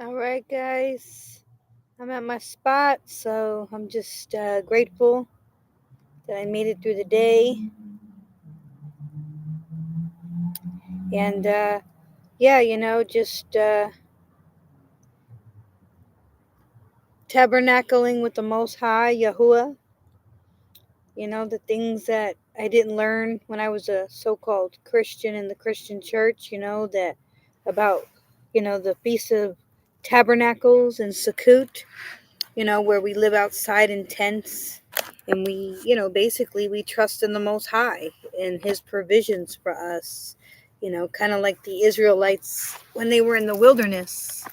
All right, guys. I'm at my spot, so I'm just grateful that I made it through the day. And just tabernacling with the Most High, Yahuah. The things that I didn't learn when I was a so called Christian in the Christian church, that about, the Feast of Tabernacles and Sukkot, where we live outside in tents and we, basically we trust in the Most High and His provisions for us, kind of like the Israelites when they were in the wilderness,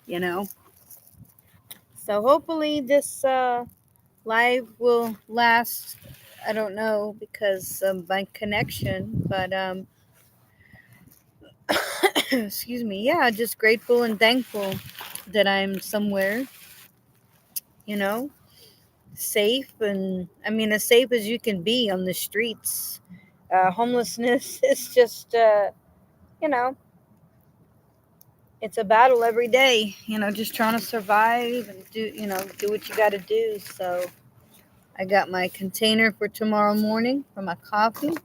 you know. So hopefully this live will last. I don't know because of my connection, but excuse me. Yeah, just grateful and thankful that I'm somewhere, you know, safe, and I mean as safe as you can be on the streets. Homelessness is just you know it's a battle every day, just trying to survive and do what you got to do. So I got my container for tomorrow morning for my coffee.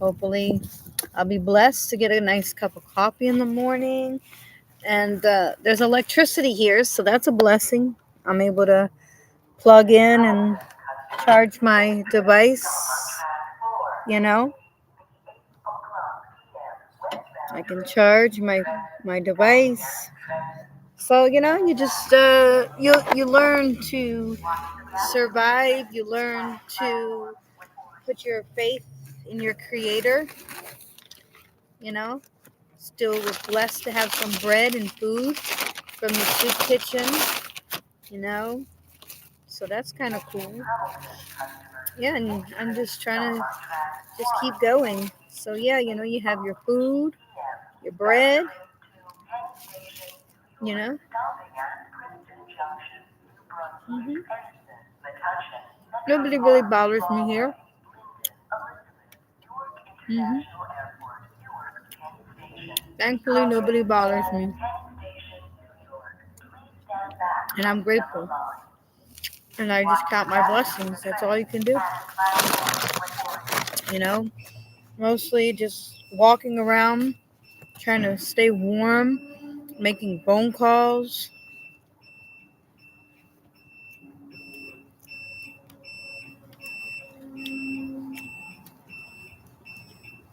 Hopefully I'll be blessed to get a nice cup of coffee in the morning. And there's electricity here, so that's a blessing. I'm able to plug in and charge my device, you know. I can charge my device. So, you just you learn to survive, you learn to put your faith in your creator, you know. Still was blessed to have some bread and food from the soup kitchen, you know. So that's kind of cool. Yeah, and I'm just trying to just keep going. So yeah, you have your food, your bread, you know. hmm Nobody really bothers me here. hmm Thankfully, nobody bothers me, and I'm grateful. And I just count my blessings. That's all you can do, you know. Mostly just walking around, trying to stay warm, making phone calls.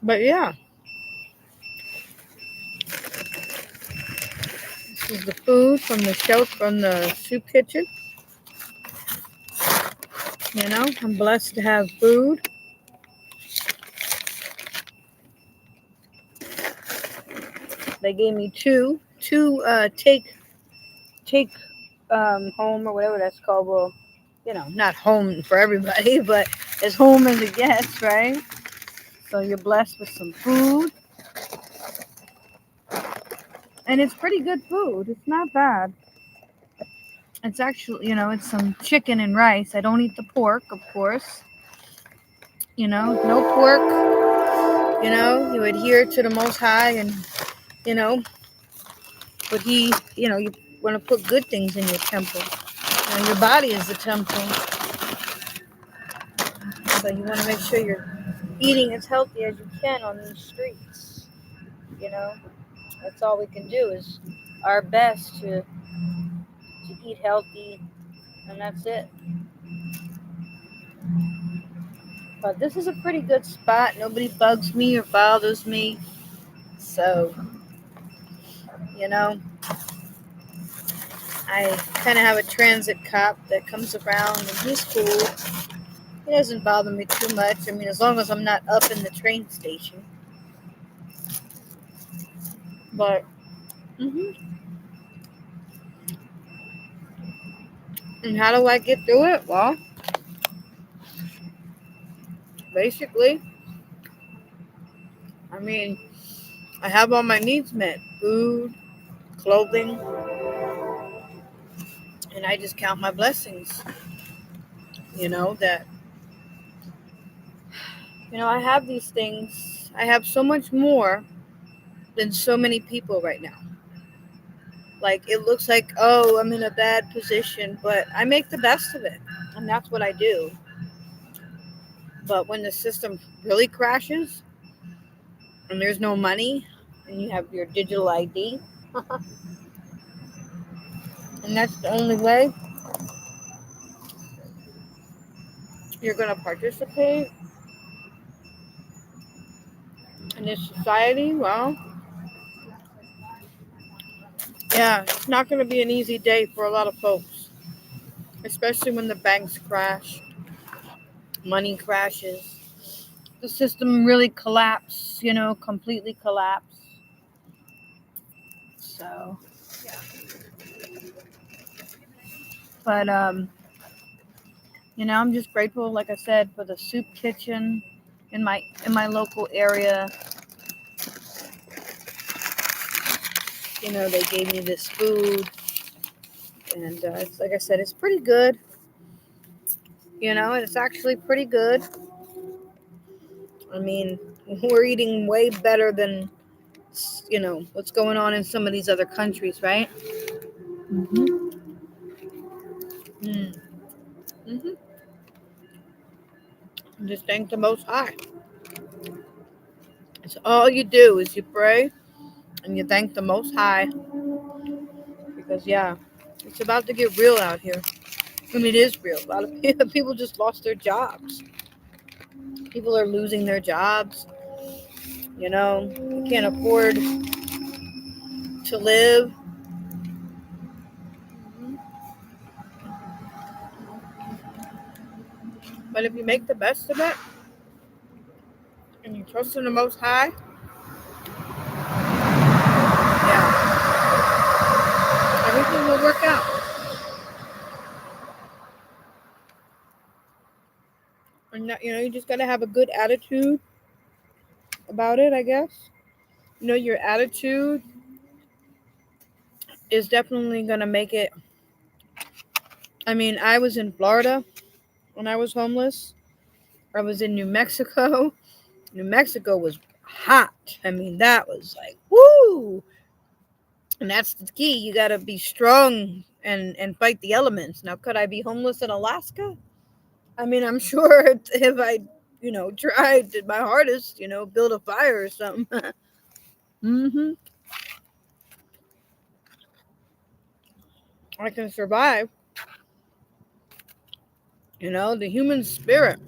But yeah, this is the food from the shelf from the soup kitchen. I'm blessed to have food. They gave me two take home or whatever that's called. Well, not home for everybody, but as home as it gets, right? So you're blessed with some food, and it's pretty good food. It's not bad. It's actually, it's some chicken and rice. I don't eat the pork, of course. No pork. You adhere to the Most High, and you know, but you want to put good things in your temple. Your body is the temple, so you want to make sure you're eating as healthy as you can on these streets. You know, that's all we can do is our best to eat healthy, and that's it. But this is a pretty good spot. Nobody bugs me or bothers me. So, you know, I kind of have a transit cop that comes around, and he's cool. He doesn't bother me too much. I mean, as long as I'm not up in the train station. But, and how do I get through it? Well, basically, I mean, I have all my needs met: food, clothing, and I just count my blessings. That, I have these things. I have so much more than so many people right now. Like, it looks like, oh, I'm in a bad position, but I make the best of it. And that's what I do. But when the system really crashes and there's no money and you have your digital ID, and that's the only way you're going to participate in this society, well, yeah, it's not going to be an easy day for a lot of folks, especially when the banks crash, money crashes, the system really collapse, completely collapse. So, yeah. But I'm just grateful, like I said, for the soup kitchen in my local area. They gave me this food, and it's, like I said, it's pretty good. And it's actually pretty good. I mean, we're eating way better than what's going on in some of these other countries, right? Mm-hmm. Mm. Mm-hmm. Just thank the Most High. So all you do is you pray and you thank the Most High, because yeah, it's about to get real out here. I mean, it is real. A lot of people just lost their jobs. People are losing their jobs. You can't afford to live. But if you make the best of it and you trust in the Most High, yeah, everything will work out. And that, you just gotta have a good attitude about it, I guess. Your attitude is definitely gonna make it. I mean, I was in Florida when I was homeless. I was in New Mexico. New Mexico was hot. I mean, that was like, woo! And that's the key. You gotta be strong and fight the elements. Now, could I be homeless in Alaska? I mean, I'm sure if I, tried, did my hardest, build a fire or something. Mm-hmm. I can survive. The human spirit.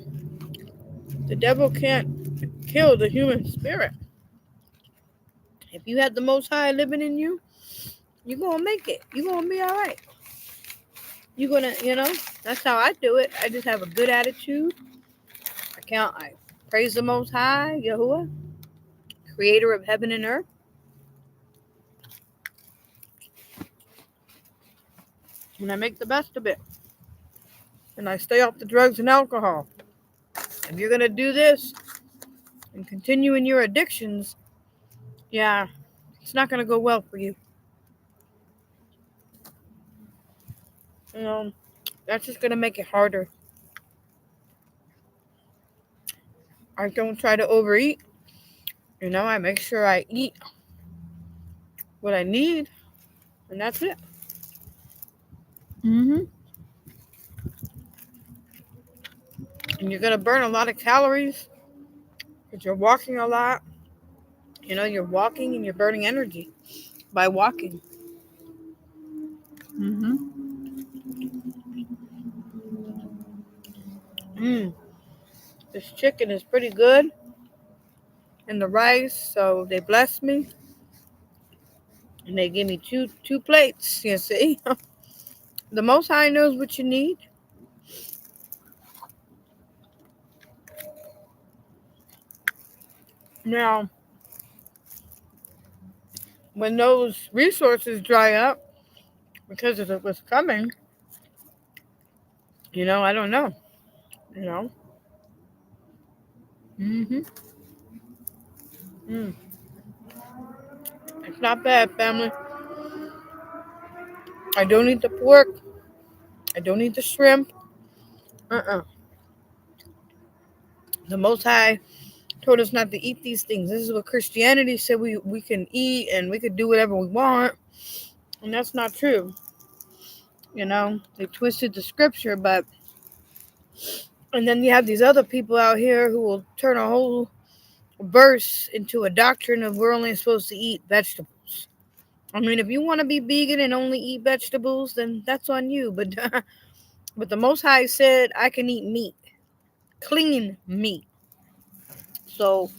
The devil can't kill the human spirit. If you have the Most High living in you, you're going to make it. You're going to be all right. You're going to, that's how I do it. I just have a good attitude. I praise the Most High, Yahuah, creator of heaven and earth. And I make the best of it. And I stay off the drugs and alcohol. If you're going to do this and continue in your addictions, yeah, it's not going to go well for you. That's just going to make it harder. I don't try to overeat. I make sure I eat what I need, and that's it. Mm-hmm. And you're going to burn a lot of calories because you're walking a lot. You're walking and you're burning energy by walking. Mm-hmm. This chicken is pretty good, and the rice, so they blessed me. And they give me two plates, you see. The Most High knows what you need. Now, when those resources dry up, because of what's coming, I don't know. You know. Mm-hmm. Mm. It's not bad, family. I don't eat the pork. I don't eat the shrimp. The Most High told us not to eat these things. This is what Christianity said we can eat and we could do whatever we want. And that's not true. They twisted the scripture, and then you have these other people out here who will turn a whole verse into a doctrine of we're only supposed to eat vegetables. I mean, if you want to be vegan and only eat vegetables, then that's on you. But but the Most High said I can eat meat, clean meat. So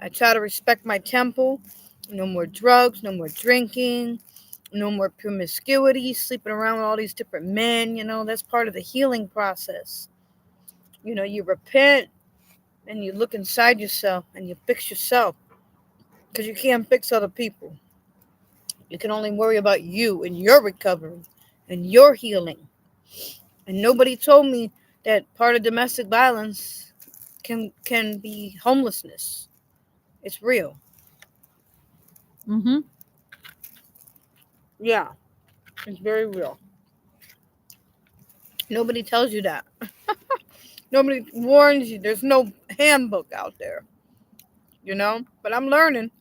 I try to respect my temple. No more drugs, no more drinking, no more promiscuity, sleeping around with all these different men. That's part of the healing process. You repent and you look inside yourself and you fix yourself, because you can't fix other people. You can only worry about you and your recovery and your healing. And nobody told me that part of domestic violence can be homelessness. It's real. Yeah, it's very real. Nobody tells you that. Nobody warns you. There's no handbook out there. But I'm learning.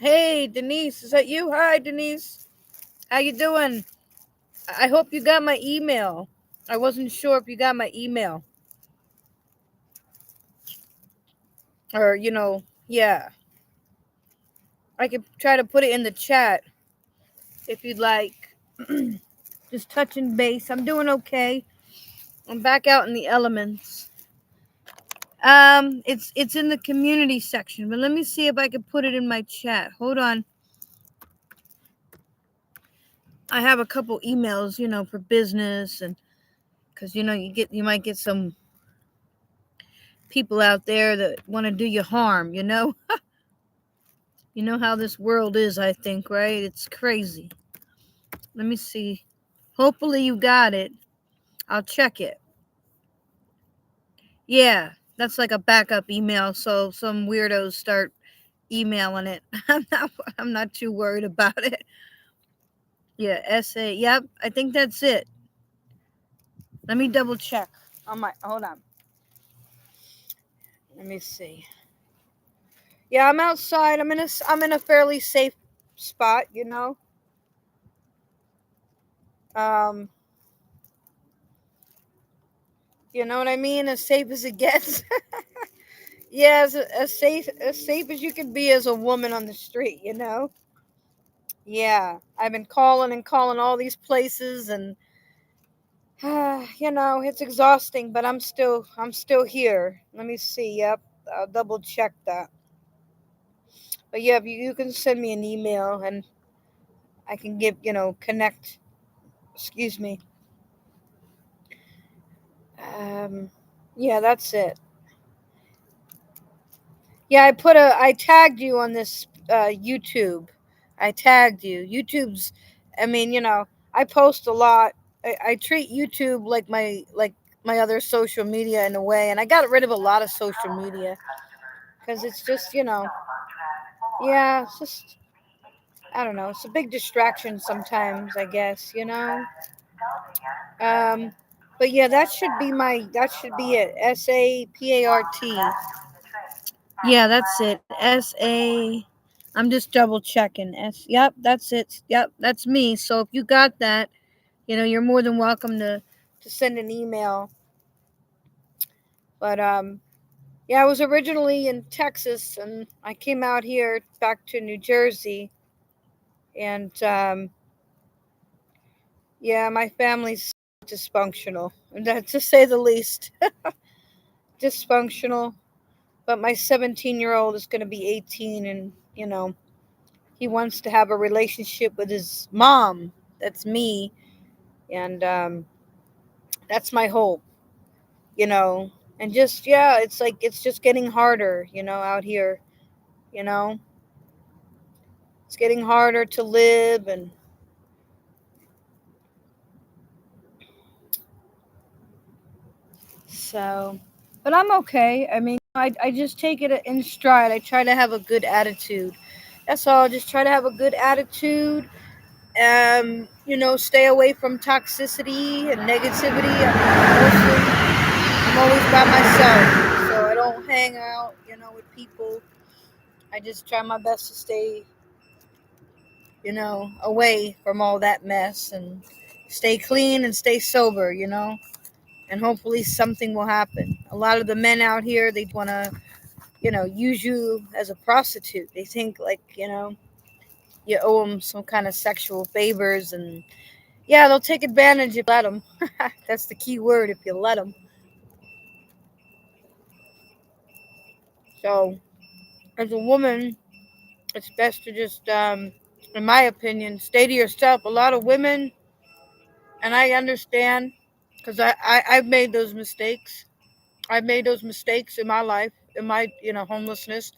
Hey, Denise, is that you? Hi, Denise. How you doing? I hope you got my email. I wasn't sure if you got my email. Or, yeah. I could try to put it in the chat if you'd like. Just touching base. I'm doing okay. I'm back out in the elements. It's in the community section, but let me see if I can put it in my chat. Hold on. I have a couple emails, for business, and because you might get some people out there that want to do you harm. You know how this world is. I think, right? It's crazy. Let me see. Hopefully you got it. I'll check it. Yeah, that's like a backup email, so some weirdos start emailing it. I'm not too worried about it. Yeah, SA. Yep, I think that's it. Let me double check on my. Hold on. Let me see. Yeah, I'm outside. I'm in a fairly safe spot. Um, you know what I mean? As safe as it gets. Yeah, as safe as you can be as a woman on the street. Yeah, I've been calling and calling all these places, and it's exhausting, but I'm still here. Let me see. Yep, I'll double check that. But yeah, you can send me an email and I can connect. Excuse me. Yeah, that's it. Yeah, I tagged you on this YouTube. I tagged you. YouTube's, I mean, I post a lot. I treat YouTube like my other social media in a way, and I got rid of a lot of social media because it's just, yeah, it's just, I don't know, it's a big distraction sometimes, I guess. But yeah, that should be it. SAPART. Yeah, that's it. SA. I'm just double checking. Yep, that's it. Yep, that's me. So if you got that, you're more than welcome to send an email. But yeah, I was originally in Texas and I came out here back to New Jersey, and yeah, my family's dysfunctional, and that, to say the least. Dysfunctional. But my 17-year-old is going to be 18, and he wants to have a relationship with his mom. That's me. And that's my hope. And just, yeah, it's like it's just getting harder, out here. It's getting harder to live. And so, but I'm okay. I mean, I just take it in stride. I try to have a good attitude. That's all. Just try to have a good attitude. Stay away from toxicity and negativity. I'm always by myself, so I don't hang out, with people. I just try my best to stay away from all that mess and stay clean and stay sober, and hopefully something will happen. A lot of the men out here, they want to, use you as a prostitute. They think like, you owe them some kind of sexual favors, and yeah, they'll take advantage if you let them. That's the key word, if you let them. So, as a woman, it's best to just, in my opinion, stay to yourself. A lot of women, and I understand, because I've made those mistakes. I've made those mistakes in my life, in my, homelessness.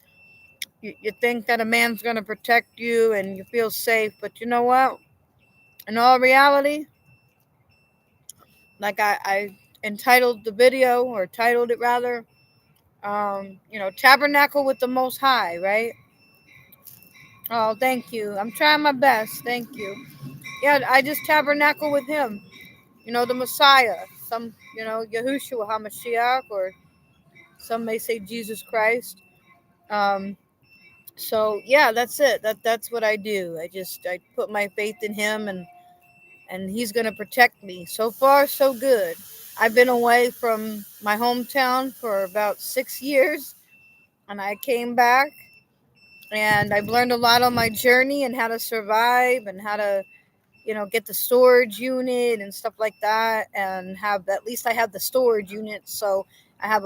You think that a man's going to protect you and you feel safe, but you know what? In all reality, like I entitled the video, or titled it rather, Tabernacle with the Most High, right? Oh, thank you. I'm trying my best. Thank you. Yeah, I just tabernacle with him. The Messiah. Some, Yahushua HaMashiach, or some may say Jesus Christ. Um, so yeah, that's it. That's what I do. I put my faith in him, and he's gonna protect me. So far, so good. I've been away from my hometown for about 6 years, and I came back, and I've learned a lot on my journey and how to survive and how to, get the storage unit and stuff like that, and have, at least I have the storage unit, so I have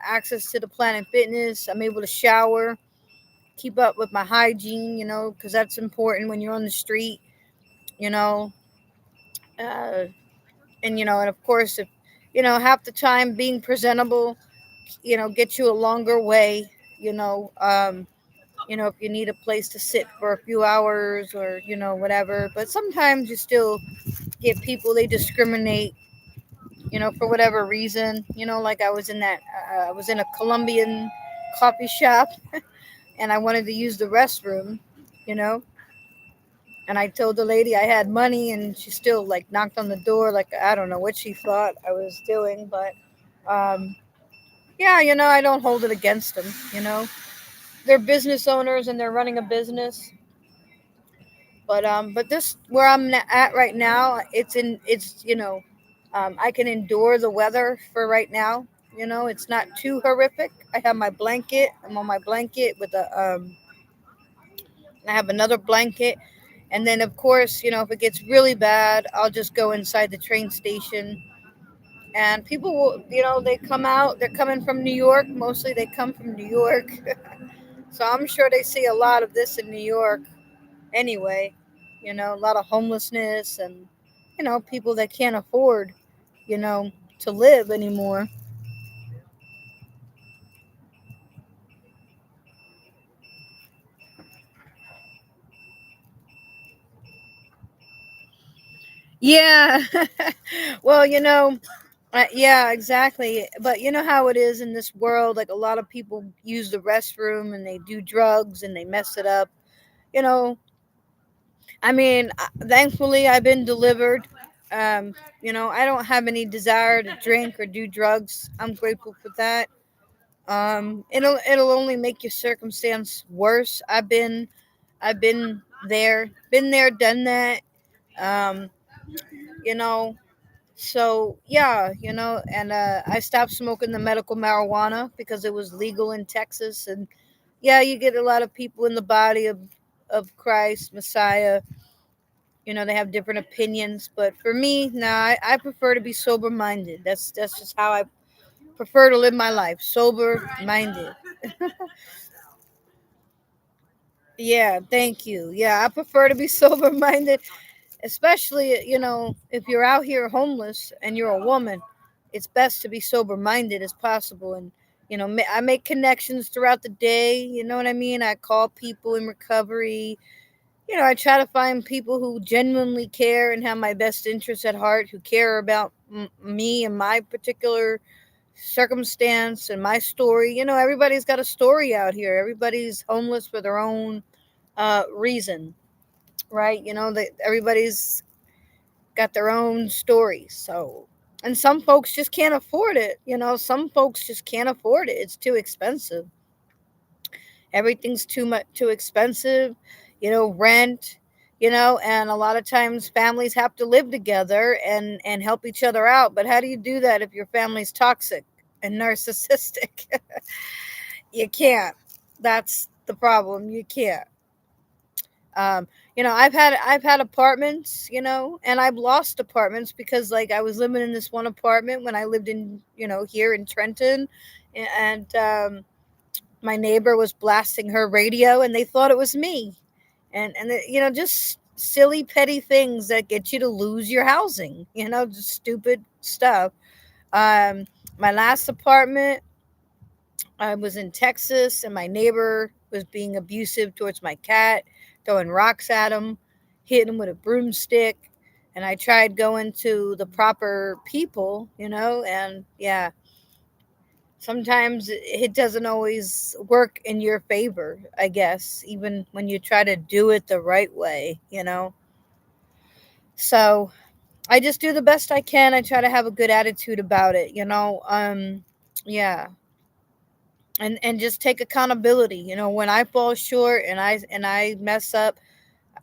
access to the Planet Fitness. I'm able to shower, keep up with my hygiene, because that's important when you're on the street, you know, uh, and of course, if, half the time being presentable, get you a longer way, if you need a place to sit for a few hours, or, whatever. But sometimes you still get people, they discriminate, for whatever reason, like I was in a Colombian coffee shop, and I wanted to use the restroom, you know, and I told the lady I had money, and she still like knocked on the door, like I don't know what she thought I was doing, but um, yeah, I don't hold it against them. They're business owners and they're running a business, but this where I'm at right now, I can endure the weather for right now. It's not too horrific. I have my blanket. I'm on my blanket with I have another blanket. And then, of course, if it gets really bad, I'll just go inside the train station. And people will, they come out. They're coming from New York. Mostly they come from New York. So I'm sure they see a lot of this in New York anyway. A lot of homelessness and, people that can't afford, you know, to live anymore. Yeah. Well, yeah, exactly. But you know how it is in this world. Like, a lot of people use the restroom and they do drugs and they mess it up. You know, I mean, thankfully, I've been delivered. I don't have any desire to drink or do drugs. I'm grateful for that. It'll only make your circumstance worse. I've been there, done that. Um, you know, So yeah, and I stopped smoking the medical marijuana because it was legal in Texas, and yeah, you get a lot of people in the body of Christ, Messiah. They have different opinions, but for me, nah, I prefer to be sober minded. That's just how I prefer to live my life, sober minded. Yeah, thank you. Yeah, I prefer to be sober minded, especially if you're out here homeless and you're a woman. It's best to be sober minded as possible, and I make connections throughout the day. You know what I mean? I call people in recovery. I try to find people who genuinely care and have my best interests at heart, who care about me and my particular circumstance and my story. Everybody's got a story out here. Everybody's homeless for their own reason, right? That everybody's got their own stories. So, and some folks just can't afford it. Some folks just can't afford it. It's too expensive. Everything's too expensive. Rent. And a lot of times families have to live together and help each other out. But how do you do that if your family's toxic and narcissistic? You can't. That's the problem. You can't. Um, I've had apartments, and I've lost apartments because like I was living in this one apartment when I lived in, here in Trenton, and my neighbor was blasting her radio and they thought it was me. And just silly petty things that get you to lose your housing, just stupid stuff. Um my last apartment, I was in Texas, and my neighbor was being abusive towards my cat, throwing rocks at him, hitting him with a broomstick. And I tried going to the proper people, and yeah, sometimes it doesn't always work in your favor, I guess, even when you try to do it the right way. So I just do the best I can. I try to have a good attitude about it. Yeah, and just take accountability. When I fall short and I mess up,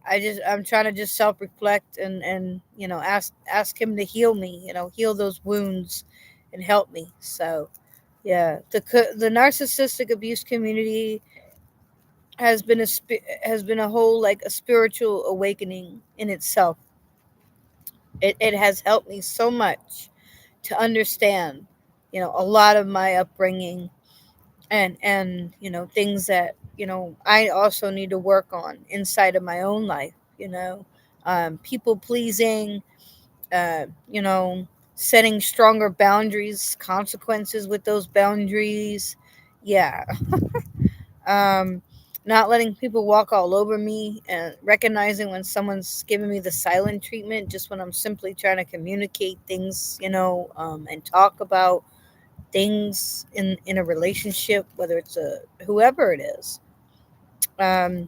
I'm trying to just self reflect and ask him to heal me. Heal those wounds and help me. So yeah, the narcissistic abuse community has been a whole, like, a spiritual awakening in itself. It has helped me so much to understand, a lot of my upbringing, and things that I also need to work on inside of my own life. People pleasing, uh, you know, setting stronger boundaries, consequences with those boundaries. Yeah. um, Not letting people walk all over me, and recognizing when someone's giving me the silent treatment just when I'm simply trying to communicate things, and talk about things in a relationship, whether it's a whoever it is. Um,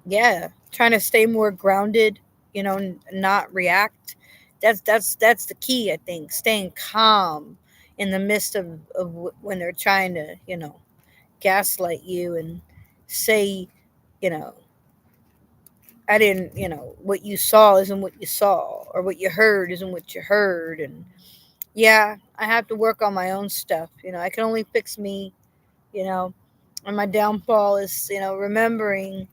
yeah, trying to stay more grounded, not react. That's the key, I think. Staying calm in the midst of when they're trying to, gaslight you and say, you know, I didn't, what you saw isn't what you saw, or what you heard isn't what you heard. And yeah, I have to work on my own stuff. I can only fix me, you know, and my downfall is, remembering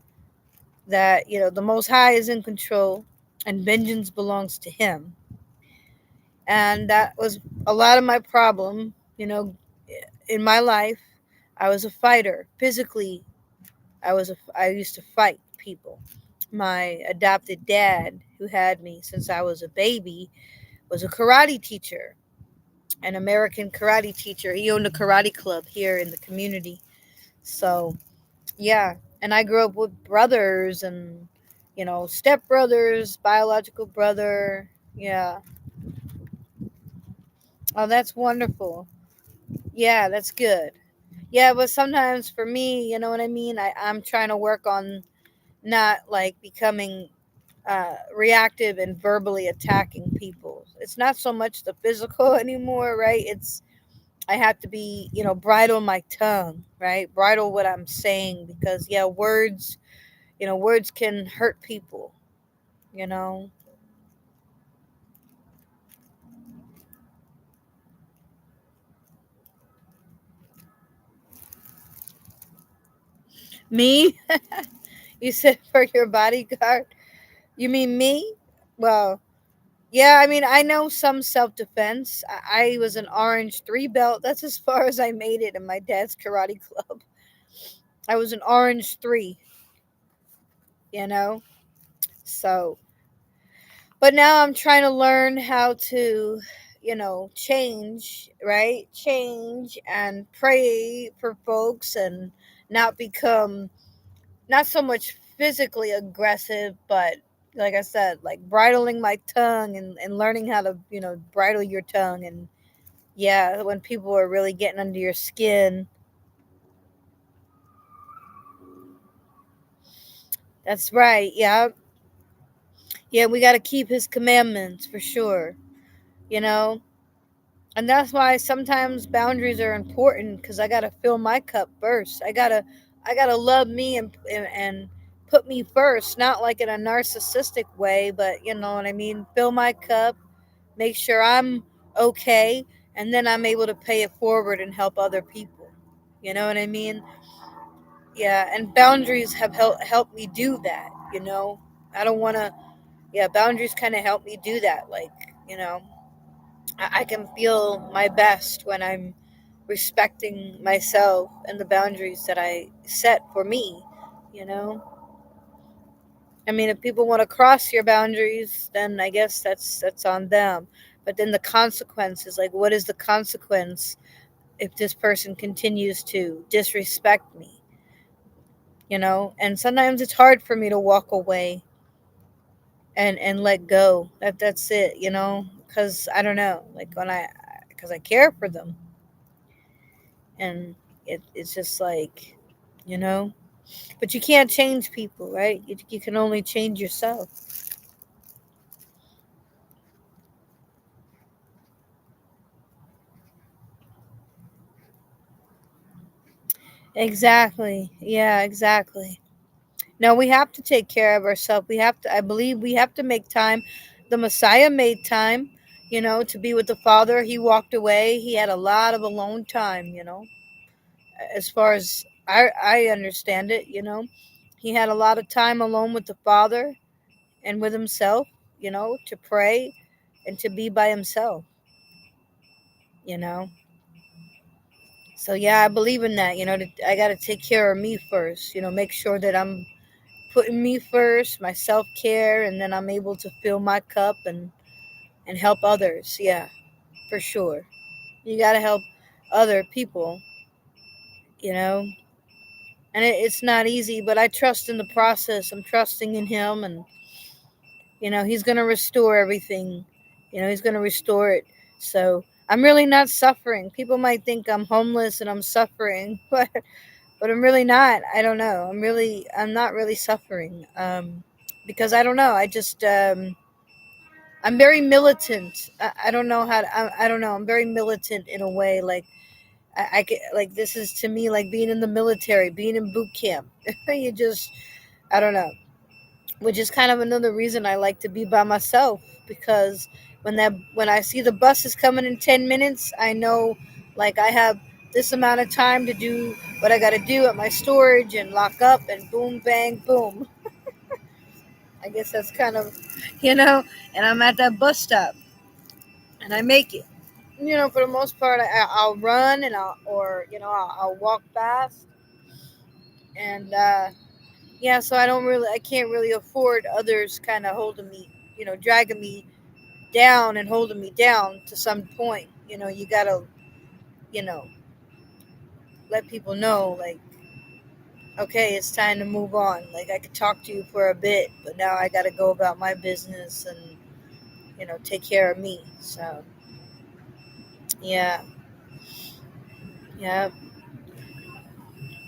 that, the Most High is in control and vengeance belongs to Him. And that was a lot of my problem, in my life. I was a fighter physically. I used to fight people. My adopted dad, who had me since I was a baby, was a karate teacher, an American karate teacher. He owned a karate club here in the community. So, yeah, and I grew up with brothers and, stepbrothers, biological brother. Yeah. Oh, that's wonderful. Yeah, that's good. Yeah, but sometimes for me, you know what I mean? I'm trying to work on not like becoming reactive and verbally attacking people. It's not so much the physical anymore, right? I have to be, bridle my tongue, right? Bridle what I'm saying, because yeah, words can hurt people, you know. Me? You said for your bodyguard? You mean me? Well, yeah, I mean, I know some self defense. I was an orange 3 belt. That's as far as I made it in my dad's karate club. I was an orange 3, you know? So, but now I'm trying to learn how to, change, right? Change and pray for folks, and not become, not so much physically aggressive, but like I said, like bridling my tongue, and learning how to, bridle your tongue. And yeah, when people are really getting under your skin. That's right. Yeah. Yeah, we got to keep his commandments for sure, you know? And that's why sometimes boundaries are important, because I got to fill my cup first. I got to love me, and put me first, not like in a narcissistic way, but you know what I mean? Fill my cup, make sure I'm okay, and then I'm able to pay it forward and help other people. You know what I mean? Yeah, and boundaries have helped me do that, you know? I don't want to, yeah, boundaries kind of help me do that. Like, you know, I can feel my best when I'm respecting myself and the boundaries that I set for me, you know? I mean, if people want to cross your boundaries, then I guess that's on them. But then the consequences, like what is the consequence if this person continues to disrespect me, you know? And sometimes it's hard for me to walk away and let go. That's it, you know? Cuz I don't know, like when I cuz I care for them and it's just like, you know, but you can't change people, right? You can only change yourself. Exactly. Yeah, exactly. No, we have to take care of ourselves. We have to, I believe we have to make time. The Messiah made time, you know, to be with the Father. He walked away. He had a lot of alone time, you know, as far as I understand it, you know. He had a lot of time alone with the Father and with himself, you know, to pray and to be by himself, you know. So, yeah, I believe in that, you know, I got to take care of me first, you know, make sure that I'm putting me first, my self care, and then I'm able to fill my cup and help others. Yeah, for sure. You got to help other people, you know, and it's not easy, but I trust in the process. I'm trusting in Him, and you know, He's gonna restore everything. You know, He's gonna restore it. So I'm really not suffering. People might think I'm homeless and I'm suffering, but I'm really not. I don't know. I'm not really suffering. Because I don't know. I'm very militant. I don't know how to, I don't know. I'm very militant in a way. Like I get, like this is to me like being in the military, being in boot camp. You just, I don't know. Which is kind of another reason I like to be by myself because when I see the bus is coming in 10 minutes, I know like I have this amount of time to do what I got to do at my storage and lock up and boom, bang, boom. I guess that's kind of, you know, and I'm at that bus stop and I make it. You know, for the most part, I'll run and or you know, I'll walk fast, and yeah. So I can't really afford others kind of holding me, you know, dragging me down and holding me down to some point. You know, you gotta, you know, let people know, like, okay, it's time to move on. Like, I could talk to you for a bit, but now I gotta go about my business and, you know, take care of me. So, yeah, yeah.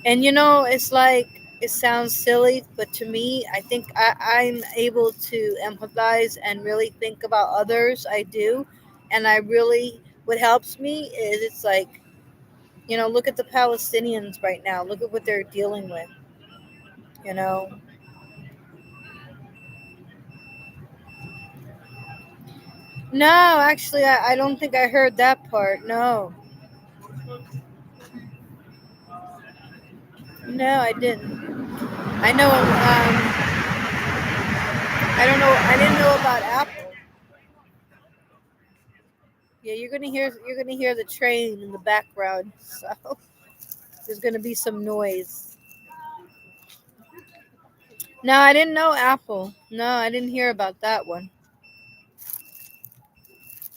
And you know, it's like it sounds silly, but to me, I think I'm able to empathize and really think about others. I do, and I really what helps me is it's like you know, look at the Palestinians right now. Look at what they're dealing with. You know, no, actually, I don't think I heard that part. No, no, I didn't. I know. I don't know. I didn't know about Apple. Yeah, you're gonna hear the train in the background. So. There's going to be some noise. No, I didn't know Apple. No, I didn't hear about that one.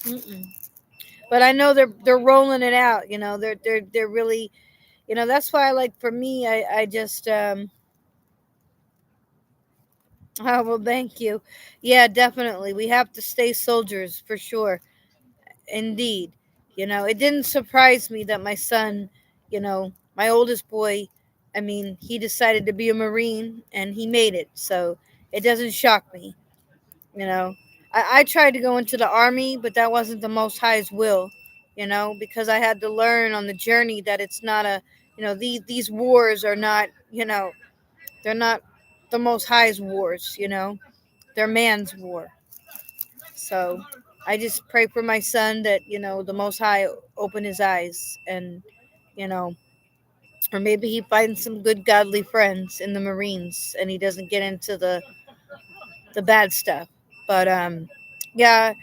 Mm-mm. But I know they're rolling it out. You know, they're really. You know, that's why like for me, I just Oh well, thank you. Yeah, definitely. We have to stay soldiers for sure. Indeed. You know, it didn't surprise me that my son, you know, my oldest boy, I mean, he decided to be a Marine and he made it. So it doesn't shock me. You know, I tried to go into the army, but that wasn't the Most High's will. You know, because I had to learn on the journey that it's not a, you know, these wars are not, you know, they're not. the Most High's wars, they're man's war. So I just pray for my son that, the Most High open his eyes and, you know, or maybe he finds some good godly friends in the Marines and he doesn't get into the bad stuff. But yeah,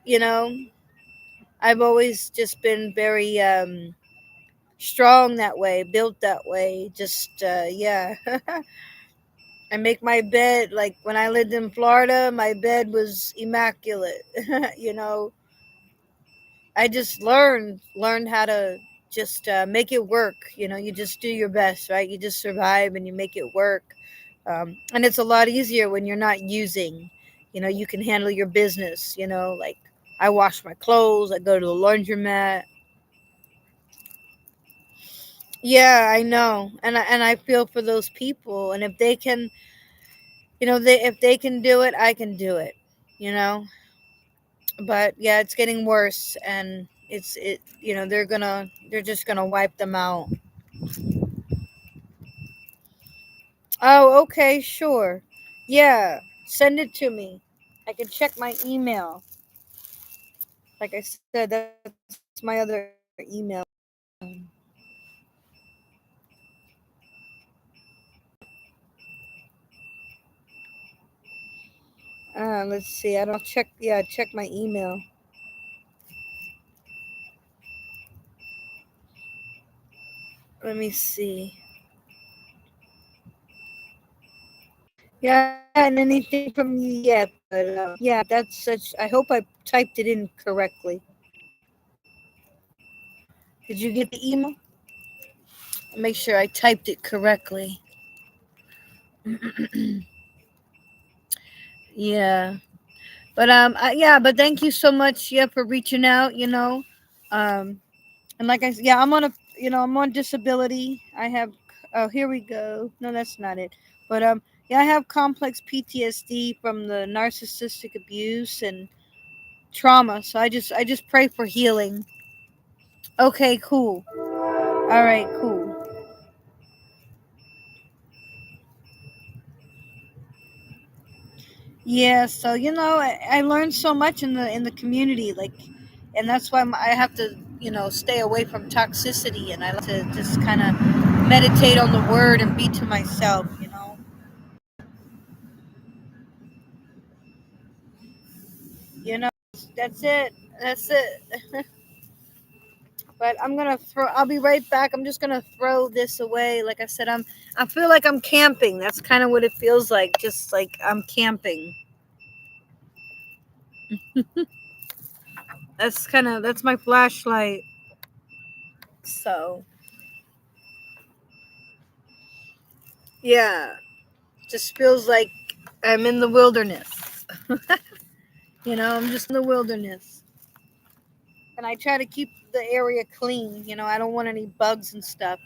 you know, I've always just been very strong that way, built that way. Just yeah. I make my bed like when I lived in Florida, my bed was immaculate. you know, I just learned how to just make it work. You just do your best, right? You just survive and you make it work. And it's a lot easier when you're not using. You can handle your business. Like I wash my clothes, I go to the laundromat. Yeah, I know, and I feel for those people. And if they can, if they can do it, I can do it. You know, but yeah, it's getting worse, and they're just gonna wipe them out. Oh, okay, sure. Yeah, send it to me. I can check my email. Like I said, that's my other email. Let's see. I don't check. Yeah, check my email. Let me see. Yeah, I haven't gotten anything from you yet, but yeah, that's such. I hope I typed it in correctly. Did you get the email? Make sure I typed it correctly. Yeah. But yeah, but thank you so much, yeah, for reaching out. Um, and like I said, yeah, I'm on disability. I have, oh, here we go. No, that's not it. But yeah, I have complex PTSD from the narcissistic abuse and trauma. So I just pray for healing. Okay, cool. All right, cool. Yeah, so I learned so much in the community, like, and that's why I have to stay away from toxicity, and I like to just kind of meditate on the word and be to myself. You know, that's it. That's it. But I'll be right back. I'm just gonna throw this away. Like I said, I feel like I'm camping. That's kind of what it feels like. Just like I'm camping. That's my flashlight. So yeah. Just feels like I'm in the wilderness. I'm just in the wilderness. And I try to keep the area clean. I don't want any bugs and stuff.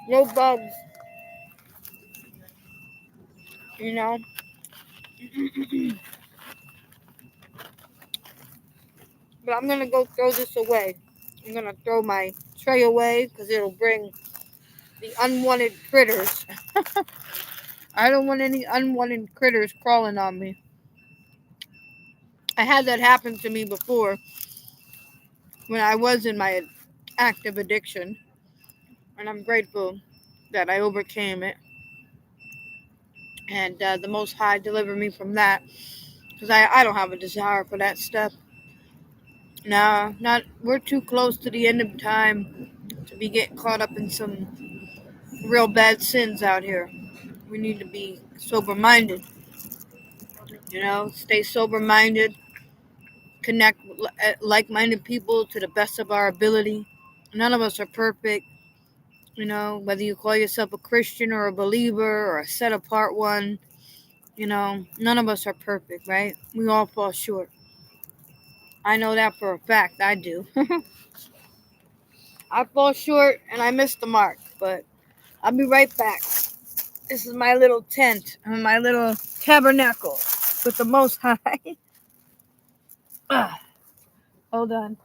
No bugs, you know. But I'm going to go throw this away. I'm going to throw my tray away because it'll bring the unwanted critters. I don't want any unwanted critters crawling on me. I had that happen to me before when I was in my active addiction. And I'm grateful that I overcame it. And the Most High delivered me from that because I don't have a desire for that stuff. Nah, not we're too close to the end of time to be getting caught up in some real bad sins out here. We need to be sober minded, stay sober minded, connect with like minded people to the best of our ability. None of us are perfect, whether you call yourself a Christian or a believer or a set apart one. None of us are perfect, right? We all fall short. I know that for a fact. I do. I fall short and I miss the mark, but I'll be right back. This is my little tent, my little tabernacle with the Most High. Hold on.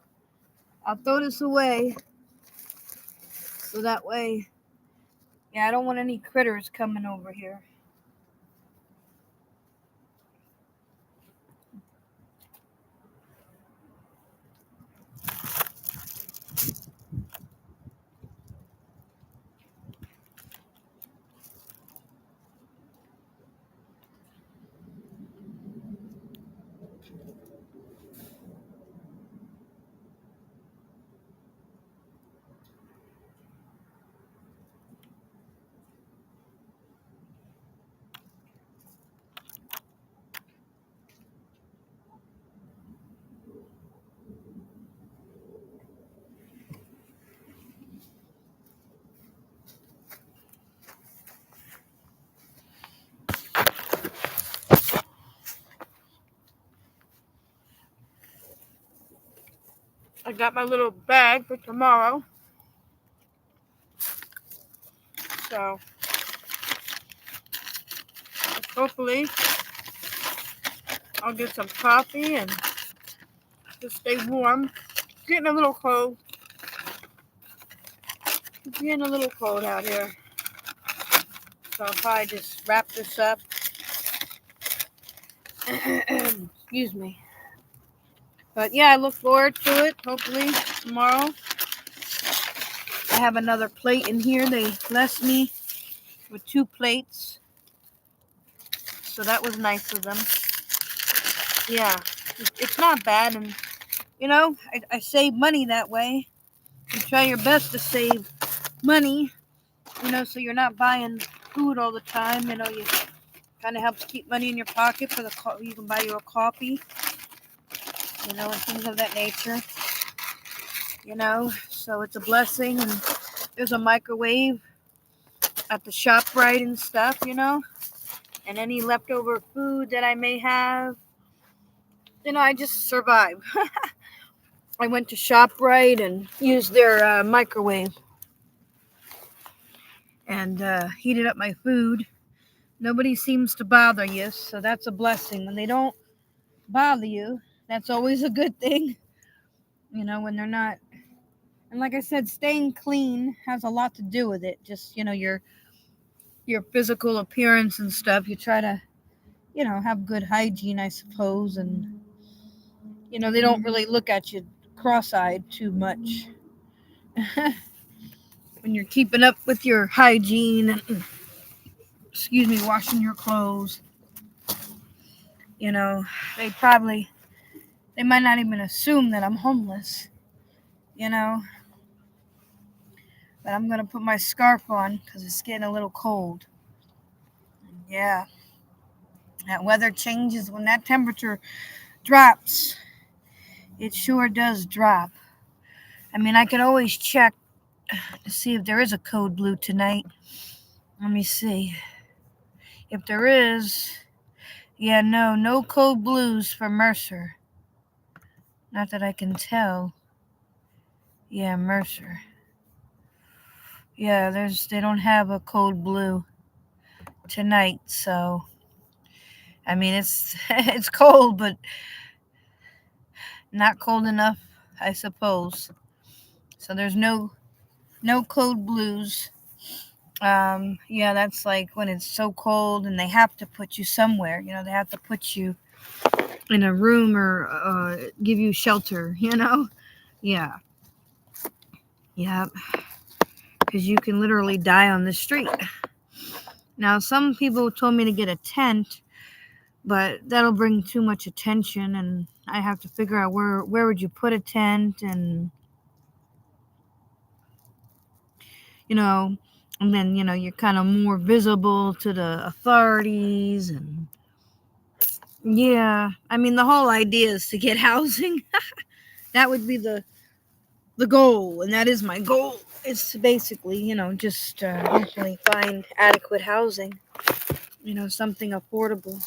I'll throw this away so that way Yeah, I don't want any critters coming over here. I got my little bag for tomorrow. So hopefully I'll get some coffee and just stay warm. It's getting a little cold. It's getting a little cold out here. So I'll probably just wrap this up. Excuse me. But yeah, I look forward to it. Hopefully tomorrow. I have another plate in here. They blessed me with 2 plates. So that was nice of them. Yeah, it's not bad. And, I save money that way. You try your best to save money, so you're not buying food all the time. You kind of helps keep money in your pocket for you can buy you a coffee, and things of that nature. So it's a blessing. And there's a microwave at the shop right and stuff, and any leftover food that I may have, I just survive. I went to ShopRite and used their microwave and heated up my food. Nobody seems to bother you, so that's a blessing. When they don't bother you, that's always a good thing, when they're not. And like I said, staying clean has a lot to do with it. Just, your physical appearance and stuff. You try to, have good hygiene, I suppose, and they don't really look at you cross-eyed too much when you're keeping up with your hygiene and, washing your clothes. They might not even assume that I'm homeless, but I'm gonna put my scarf on because it's getting a little cold. Yeah, that weather changes when that temperature drops. It sure does drop. I mean, I can always check to see if there is a code blue tonight. Let me see. If there is, yeah, no code blues for Mercer. Not that I can tell. Yeah, Mercer. Yeah, they don't have a code blue tonight, so I mean it's it's cold, but not cold enough, I suppose. So there's no code blues. Yeah, that's like when it's so cold and they have to put you somewhere. They have to put you in a room or give you shelter. Yeah, yeah, because you can literally die on the street. Now, some people told me to get a tent, but that'll bring too much attention, and I have to figure out where would you put a tent, and and then you're kind of more visible to the authorities, and yeah, I mean the whole idea is to get housing. That would be the goal, and that is my goal. Is to basically just hopefully find adequate housing, something affordable,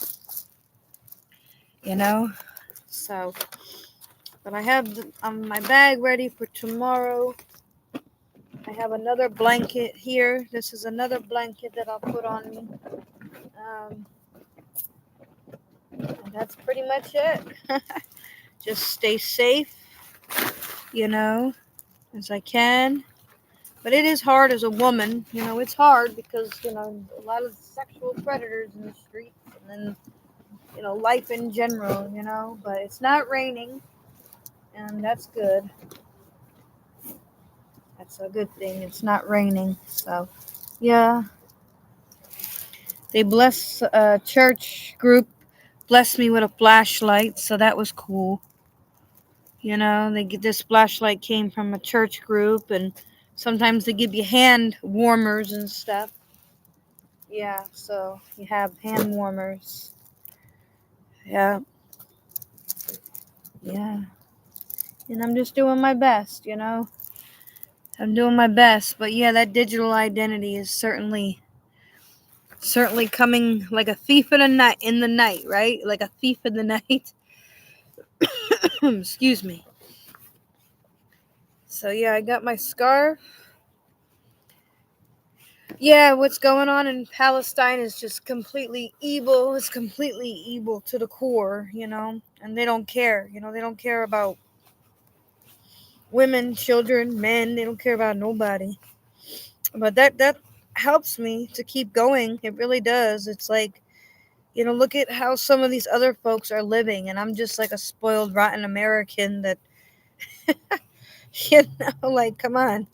so. But I have my bag ready for tomorrow. I have another blanket here. This is another blanket that I'll put on me. And that's pretty much it. Just stay safe, as I can. But it is hard as a woman, it's hard because, a lot of sexual predators in the streets, and then, life in general, but it's not raining, and that's good. That's a good thing. It's not raining, so, yeah. They bless a church group, blessed me with a flashlight, so that was cool. This flashlight came from a church group, and sometimes they give you hand warmers and stuff. Yeah, so you have hand warmers. Yeah. Yeah. And I'm just doing my best, I'm doing my best. But yeah, that digital identity is certainly coming like a thief in the night, right? Like a thief in the night. Excuse me. So yeah, I got my scarf. Yeah, what's going on in Palestine is just completely evil. It's completely evil to the core, and they don't care. They don't care about women, children, men. They don't care about nobody. But that helps me to keep going. It really does. It's like, look at how some of these other folks are living, and I'm just like a spoiled, rotten American that, like, come on.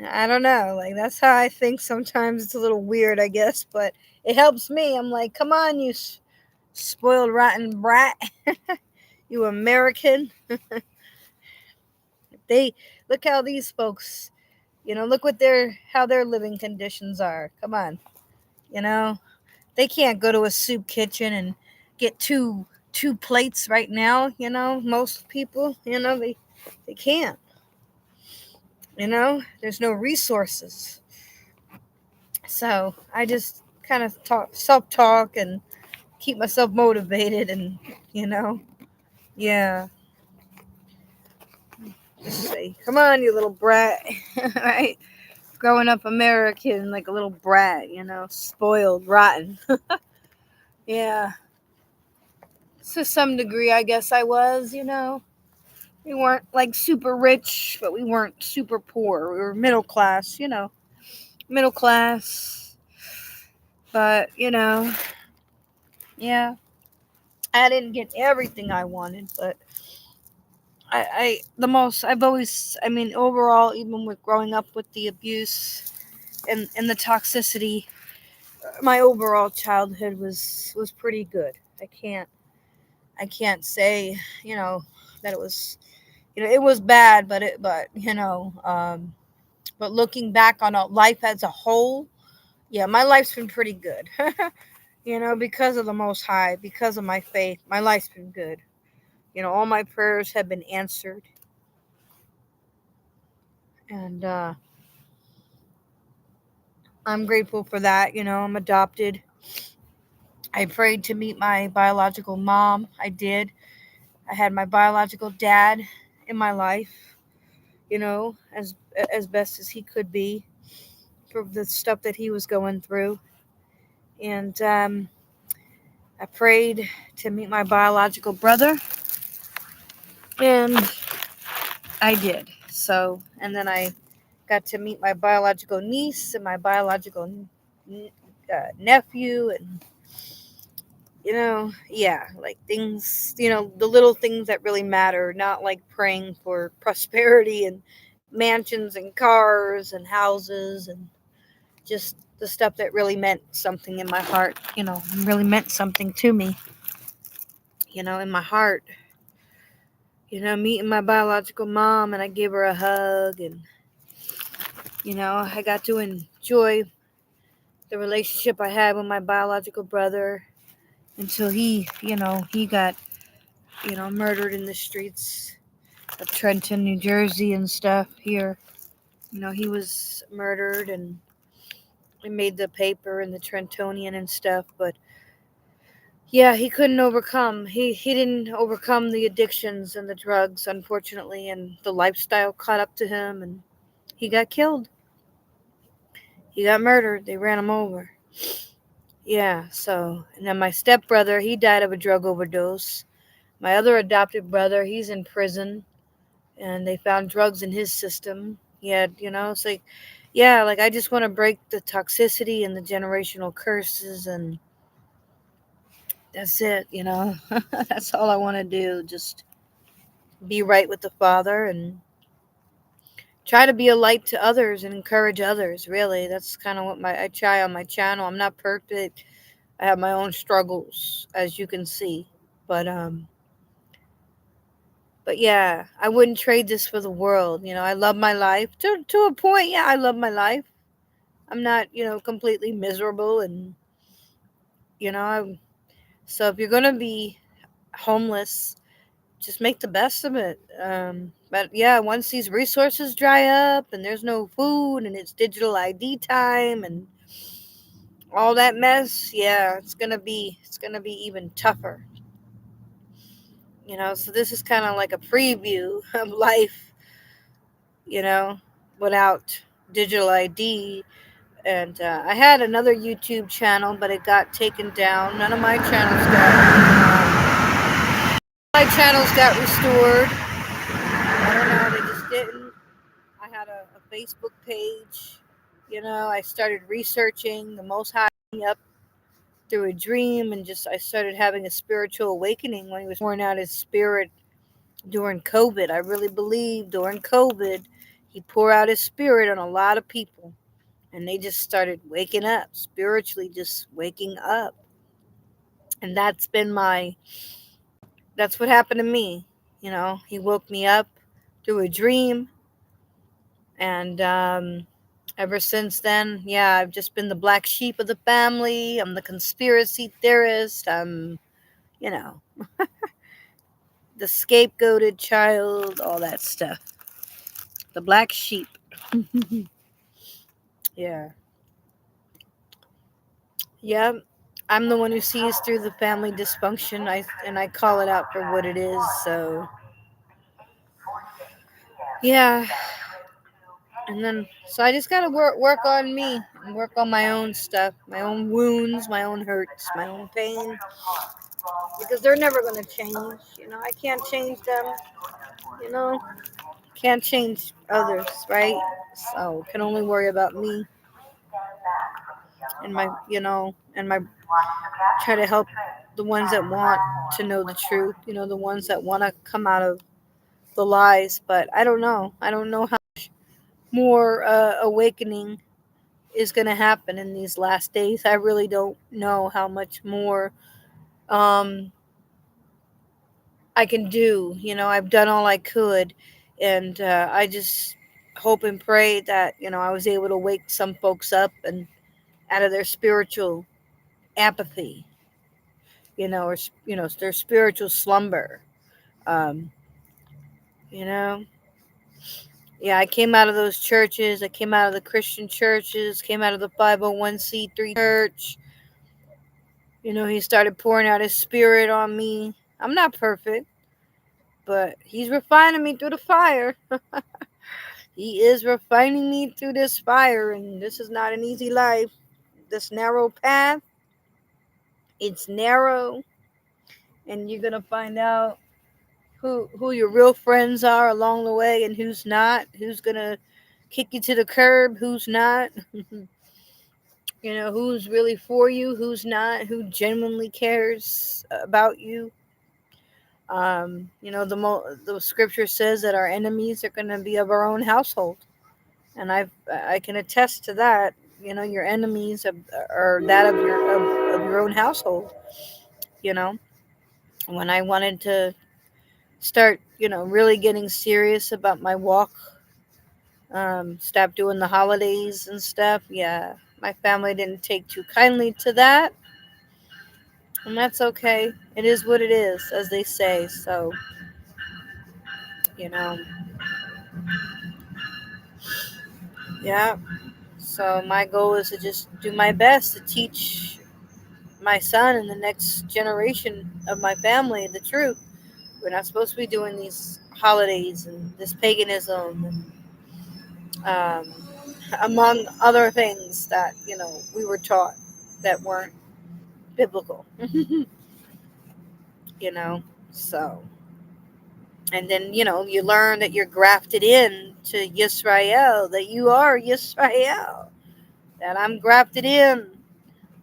I don't know. Like, that's how I think sometimes. It's a little weird, I guess, but it helps me. I'm like, come on, you spoiled, rotten brat. You American. They look how these folks, look what how their living conditions are. Come on. They can't go to a soup kitchen and get two plates right now. Most people, they can't. There's no resources. So I just kind of self-talk and keep myself motivated, and yeah, just say, come on, you little brat. Right? Growing up American, like a little brat, spoiled, rotten. Yeah. To some degree, I guess I was. We weren't like super rich, but we weren't super poor. We were middle class, middle class. But, yeah, I didn't get everything I wanted, but overall, even with growing up with the abuse and the toxicity, my overall childhood was pretty good. I can't say, that it was, it was bad, but looking back on life as a whole, yeah, my life's been pretty good. Because of the Most High, because of my faith, my life's been good. All my prayers have been answered. And I'm grateful for that. I'm adopted. I prayed to meet my biological mom. I did. I had my biological dad in my life, as best as he could be for the stuff that he was going through. And I prayed to meet my biological brother, and I did. So, and then I got to meet my biological niece and my biological nephew, and yeah, like things, the little things that really matter, not like praying for prosperity and mansions and cars and houses, and just the stuff that really meant something in my heart, really meant something to me, in my heart. Meeting my biological mom, and I gave her a hug, and I got to enjoy the relationship I had with my biological brother until he got, murdered in the streets of Trenton, New Jersey and stuff here. He was murdered, and it made the paper and the Trentonian and stuff, but yeah, he couldn't overcome. He didn't overcome the addictions and the drugs, unfortunately, and the lifestyle caught up to him, and he got killed. He got murdered. They ran him over. Yeah, so, and then my stepbrother, he died of a drug overdose. My other adopted brother, he's in prison, and they found drugs in his system. Yeah, it's like, yeah, like I just want to break the toxicity and the generational curses, and that's it. That's all I want to do. Just be right with the Father and try to be a light to others and encourage others. Really, that's kind of what I try on my channel. I'm not perfect. I have my own struggles, as you can see, but yeah, I wouldn't trade this for the world. I love my life to a point. Yeah, I love my life. I'm not, completely miserable, and I'm so if you're gonna be homeless, just make the best of it. But yeah, once these resources dry up and there's no food and it's digital ID time and all that mess, yeah, it's gonna be even tougher. So this is kind of like a preview of life, you know, without digital ID. And I had another YouTube channel, but it got taken down. None of my channels got restored. I don't know, they just didn't. I had a Facebook page. I started researching the Most High up through a dream, and just I started having a spiritual awakening when he was pouring out his spirit during COVID. I really believe during COVID, he poured out his spirit on a lot of people, and they just started waking up spiritually, just waking up. And that's what happened to me. He woke me up through a dream, and ever since then, yeah, I've just been the black sheep of the family. I'm the conspiracy theorist. I'm, you know, the scapegoated child, all that stuff. The black sheep. Yeah. Yeah. I'm the one who sees through the family dysfunction. I call it out for what it is. So, yeah. And then so I just got to work on me and work on my own stuff, my own wounds, my own hurts, my own pain, because they're never going to change. I can't change them. You know, can't change others, right? So can only worry about me and my try to help the ones that want to know the truth. The ones that want to come out of the lies. But I don't know. I don't know how more awakening is going to happen in these last days. I really don't know how much more um, I can do. I've done all I could, and I just hope and pray that I was able to wake some folks up and out of their spiritual apathy, or their spiritual slumber. Um, you know, yeah, I came out of those churches. I came out of the Christian churches. Came out of the 501c3 church. He started pouring out his spirit on me. I'm not perfect, but he's refining me through the fire. He is refining me through this fire, and this is not an easy life. This narrow path, it's narrow, and you're gonna find out who your real friends are along the way and who's not, who's gonna kick you to the curb, who's not. Who's really for you, who's not, who genuinely cares about you. The scripture says that our enemies are going to be of our own household, and I can attest to that. Your enemies are that of your own household. You know, when I wanted to start, really getting serious about my walk, stop doing the holidays and stuff. Yeah, my family didn't take too kindly to that, and that's okay. It is what it is, as they say. So, you know, yeah. So my goal is to just do my best to teach my son and the next generation of my family the truth. We're not supposed to be doing these holidays and this paganism and among other things that we were taught that weren't biblical. you know. So And then, you learn that you're grafted in to Yisrael, that you are Yisrael, that I'm grafted in.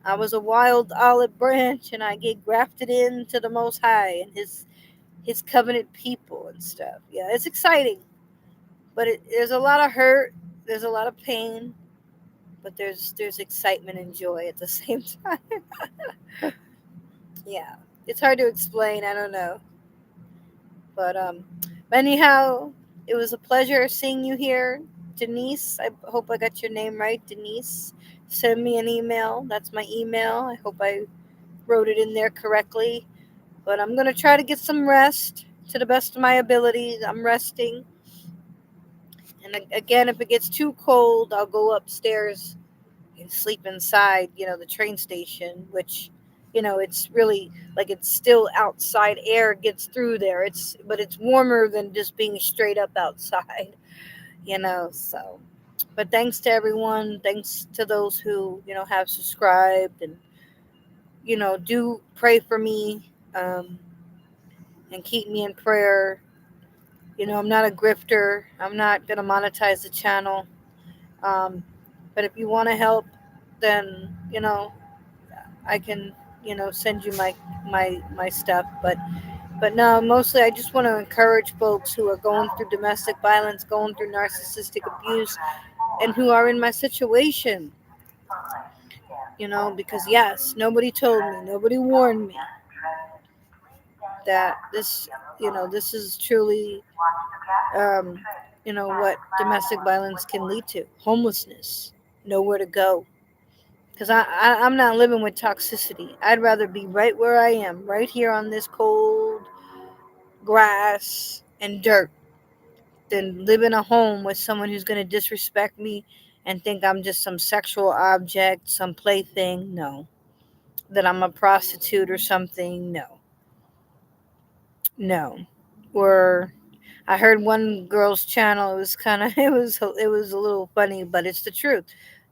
I was a wild olive branch, and I get grafted into the Most High and His covenant people and stuff. Yeah, it's exciting, but there's a lot of hurt, there's a lot of pain, but there's excitement and joy at the same time. Yeah, it's hard to explain. I don't know, but anyhow, it was a pleasure seeing you here, Denise. I hope I got your name right, Denise. Send me an email. That's my email. I hope I wrote it in there correctly. But I'm gonna try to get some rest to the best of my ability. I'm resting. And again, if it gets too cold, I'll go upstairs and sleep inside, the train station, which, it's really like it's still outside air gets through there. But it's warmer than just being straight up outside, so. But thanks to everyone. Thanks to those who, have subscribed and, do pray for me, and keep me in prayer. I'm not a grifter. I'm not going to monetize the channel. But if you want to help, then, I can, send you my stuff. But no, mostly I just want to encourage folks who are going through domestic violence, going through narcissistic abuse, and who are in my situation. Because yes, nobody told me, nobody warned me that this is truly, um, what domestic violence can lead to: homelessness, nowhere to go. Because I'm not living with toxicity. I'd rather be right where I am, right here on this cold grass and dirt, than live in a home with someone who's going to disrespect me and think I'm just some sexual object, some plaything. No. That I'm a prostitute or something. No. No. Or I heard one girl's channel. It was kind of it was a little funny, but it's the truth.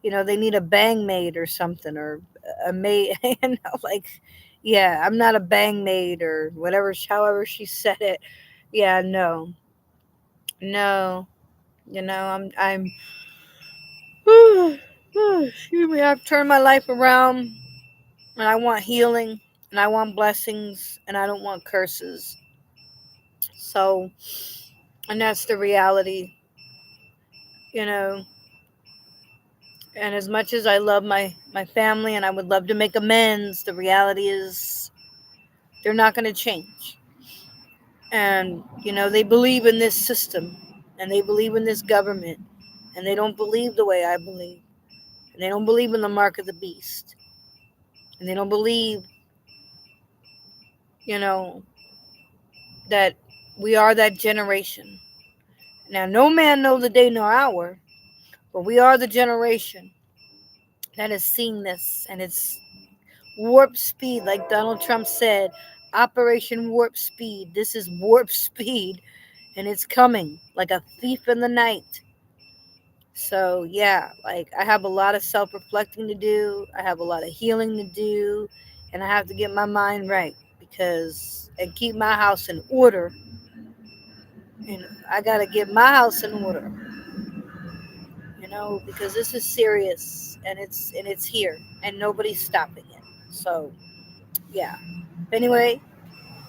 They need a bang maid or something, or a maid. Like, yeah, I'm not a bang maid or whatever. However she said it. Yeah, no, no. I'm. Excuse me. I've turned my life around, and I want healing, and I want blessings, and I don't want curses. So, and that's the reality, you know. And as much as I love my family and I would love to make amends, the reality is they're not going to change. And, they believe in this system, and they believe in this government, and they don't believe the way I believe. And they don't believe in the mark of the beast. And they don't believe, you know, that we are that generation. Now, no man knows the day nor hour, but we are the generation that has seen this, and it's warp speed, like Donald Trump said. Operation Warp Speed. This is warp speed, and it's coming like a thief in the night. So, yeah, like I have a lot of self reflecting to do, I have a lot of healing to do, and I have to get my mind right and keep my house in order. I got to get my house in order, because this is serious, and it's here, and nobody's stopping it. So, yeah. Anyway,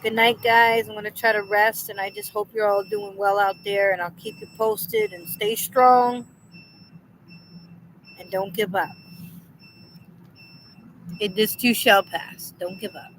good night, guys. I'm going to try to rest, and I just hope you're all doing well out there, and I'll keep you posted, and stay strong, and don't give up. This too shall pass. Don't give up.